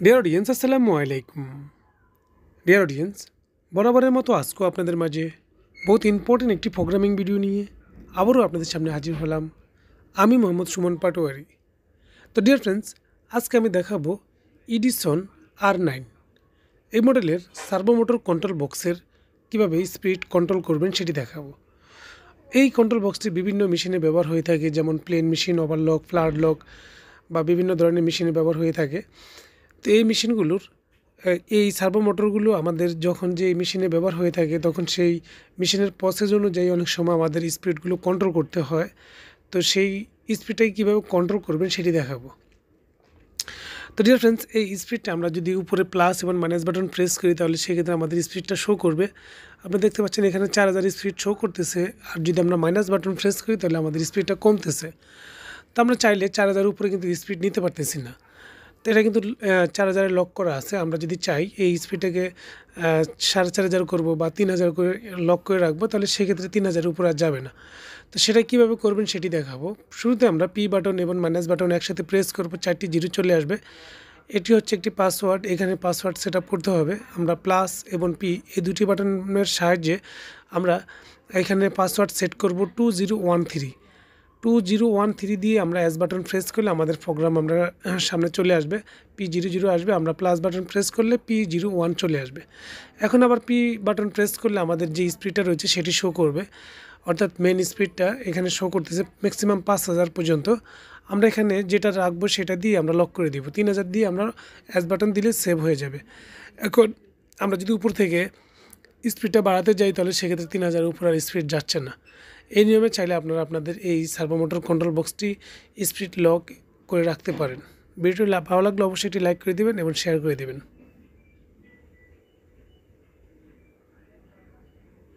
Dear audience আসসালামু আলাইকুম। Dear audience, বরাবরের মতো আজকেও আপনাদের মাঝে বহুত ইম্পর্টেন্ট একটি প্রোগ্রামিং ভিডিও নিয়ে আবারও আপনাদের সামনে হাজির হলাম। আমি মোহাম্মদ সুমন পাটোয়ারি। তো ডিয়ার ফ্রেন্ডস, আজকে আমি দেখাবো এডিসন R9 এই মডেলের সার্ভো মোটর কন্ট্রোল বক্সের কীভাবে স্পিড কন্ট্রোল করবেন সেটি দেখাবো। এই কন্ট্রোল বক্সটি বিভিন্ন মেশিনে ব্যবহার হয়ে থাকে, যেমন plain machine, overlock, flood lock বা বিভিন্ন ধরনের মেশিনে ব্যবহার হয়ে থাকে। তো এই মেশিনগুলোর এই সার্ভো মোটরগুলো আমাদের যখন যে মেশিনে ব্যবহার হয়ে থাকে তখন সেই মেশিনের প্রসেস অনুযায়ী অনেক সময় আমাদের স্পিডগুলো কন্ট্রোল করতে হয়। তো সেই স্পিডটাই কীভাবে কন্ট্রোল করবেন সেটি দেখাবো। তো ডিয়ার ফ্রেন্ডস, এই স্পিডটা আমরা যদি উপরে প্লাস এবং মাইনাস বাটন প্রেস করি তাহলে সেক্ষেত্রে আমাদের স্পিডটা শো করবে। আপনারা দেখতে পাচ্ছেন এখানে 4000 স্পিড শো করতেছে, আর যদি আমরা মাইনাস বাটন প্রেস করি তাহলে আমাদের স্পিডটা কমতেছে। তো আমরা চাইলে 4000 উপরে কিন্তু স্পিড নিতে পারতেছি না। তো এটা কিন্তু 4000 লক করা আছে। আমরা যদি চাই এই স্পিডটাকে 4500 করবো বা 3000 করে লক করে রাখবো, তাহলে সেক্ষেত্রে 3000 উপরে আর যাবে না। তো সেটা কীভাবে করবেন সেটি দেখাবো। শুরুতে আমরা পি বাটন এবং মাইনাস বাটন একসাথে প্রেস করবো, 4টি জিরো চলে আসবে। এটি হচ্ছে একটি পাসওয়ার্ড, এখানে পাসওয়ার্ড সেট আপ করতে হবে। আমরা প্লাস এবং পি এই দুটি বাটনের সাহায্যে আমরা এখানে পাসওয়ার্ড সেট করব 2013 দিয়ে আমরা এস বাটন প্রেস করলে আমাদের প্রোগ্রাম আমরা সামনে চলে আসবে, P00 আসবে। আমরা প্লাস বাটন প্রেস করলে P01 চলে আসবে। এখন আবার পি বাটন প্রেস করলে আমাদের যে স্পিডটা রয়েছে সেটি শো করবে, অর্থাৎ মেন স্পিডটা এখানে শো করতেছে ম্যাক্সিমাম 5000 পর্যন্ত। আমরা এখানে যেটা রাখবো সেটা দিয়ে আমরা লক করে দিব। 3000 দিয়ে আমরা এস বাটন দিলে সেভ হয়ে যাবে। এখন আমরা যদি উপর থেকে স্পিডটা বাড়াতে যাই তাহলে সেক্ষেত্রে 3000 উপর আর স্পিড যাচ্ছে না। এই নিয়মে চাইলে আপনারা আপনাদের এই সার্ভো মোটর কন্ট্রোল বক্সটি স্পিড লক করে রাখতে পারেন। ভিডিওটি ভালো লাগলে অবশ্যই এটি লাইক করে দেবেন এবং শেয়ার করে দেবেন।